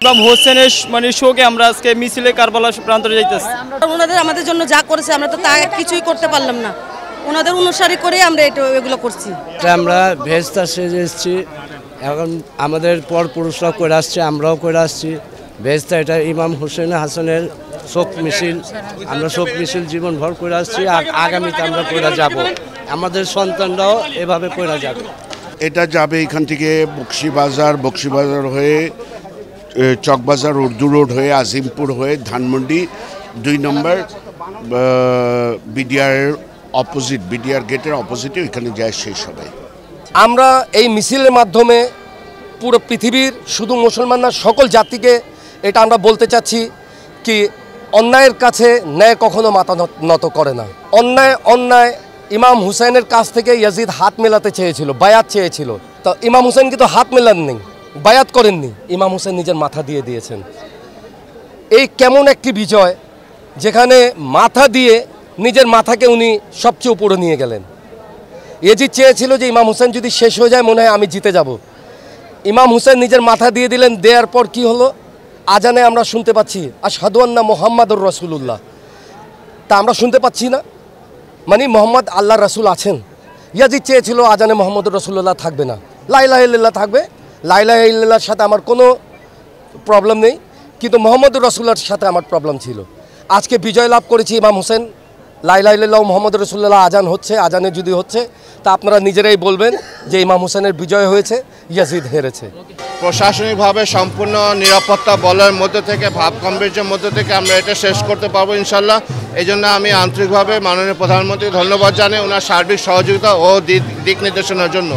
ইমাম হোসেনের মানে শোকে আমরা আজকে মিছিলে কারবালা প্রান্তরে যাইতেছি। ওনাদের আমাদের জন্য যা করেছে আমরা তো তা কিছুই করতে পারলাম না, ওনাদের অনুসারী করে আমরা এগুলো করছি। আমরা ভেস্তা সেজে এসেছি, এখন আমাদের পর পুরুষরা করে আসছে, আমরাও করে আসছি ভেস্তা। এটা ইমাম হোসেন হাসানের শোক মিছিল, আমরা শোক মিছিল জীবনভর করে আসছি, আর আগামীতে আমরা করে যাব, আমাদের সন্তানরাও এভাবে করে যাবে। এটা যাবে এখান থেকে বক্সিবাজার হয়ে চকবাজার, উর্দু রোড হয়ে আজিমপুর হয়ে ধানমন্ডি 2 নম্বর বিডিআর অপোজিট, বিডিআর গেটের অপোজিটে ওইখানে যায় শেষ হবে। আমরা এই মিছিলের মাধ্যমে পুরো পৃথিবীর শুধু মুসলমান না সকল জাতিকে এটা আমরা বলতে চাচ্ছি কি অন্যায়ের কাছে ন্যায় কখনো মাথা নত করে না। অন্যায় ইমাম হুসাইনের কাছ থেকে ইয়াজিদ হাত মেলাতে চেয়েছিল, বায়াত চেয়েছিল, তো ইমাম হুসাইন কিন্তু হাত মেলাননি, বায়াত করেননি, ইমাম হুসাইন নিজের মাথা দিয়ে দিয়েছেন। এই কেমন একটি বিজয় যেখানে মাথা দিয়ে নিজের মাথাকে উনি সবচেয়ে উপরে নিয়ে গেলেন। ইয়াজিদ চেয়েছিল যে ইমাম হুসাইন যদি শেষ হয়ে যায় মনে হয় আমি জিতে যাব, ইমাম হুসাইন নিজের মাথা দিয়ে দিলেন। দেওয়ার পর কি হলো, আজানে আমরা শুনতে পাচ্ছি আশহাদু আন্না মুহাম্মাদুর রাসূলুল্লাহ, তা আমরা শুনতে পাচ্ছি না, মানে মোহাম্মদ আল্লাহ রাসূল আছেন। ইয়াজিদ চেয়েছিল আজানে মুহাম্মাদুর রাসূলুল্লাহ থাকবে না, লা ইলাহা ইল্লাল্লাহ থাকবে, লা ইলাহা ইল্লাল্লাহর সাথে আমার কোনো প্রবলেম নেই, কিন্তু মুহাম্মাদুর রাসূলুল্লাহর সাথে আমার প্রবলেম ছিল। আজকে বিজয় লাভ করেছি ইমাম হুসেন, লা ইলাহা ইল্লাল্লাহ মুহাম্মাদুর রাসূলুল্লাহ আজান হচ্ছে, আজানে যদি হচ্ছে তা আপনারা নিজেরাই বলবেন যে ইমাম হুসেনের বিজয় হয়েছে, ইয়াজিদ হেরেছে। প্রশাসনিকভাবে সম্পূর্ণ নিরাপত্তা বলের মধ্যে থেকে, ভাব গাম্ভীর্যের মধ্যে থেকে আমরা এটা শেষ করতে পারবো ইনশাল্লাহ। এই জন্য আমি আন্তরিকভাবে মাননীয় প্রধানমন্ত্রী ধন্যবাদ জানাই ওনার সার্বিক সহযোগিতা ও দিক নির্দেশনার জন্য।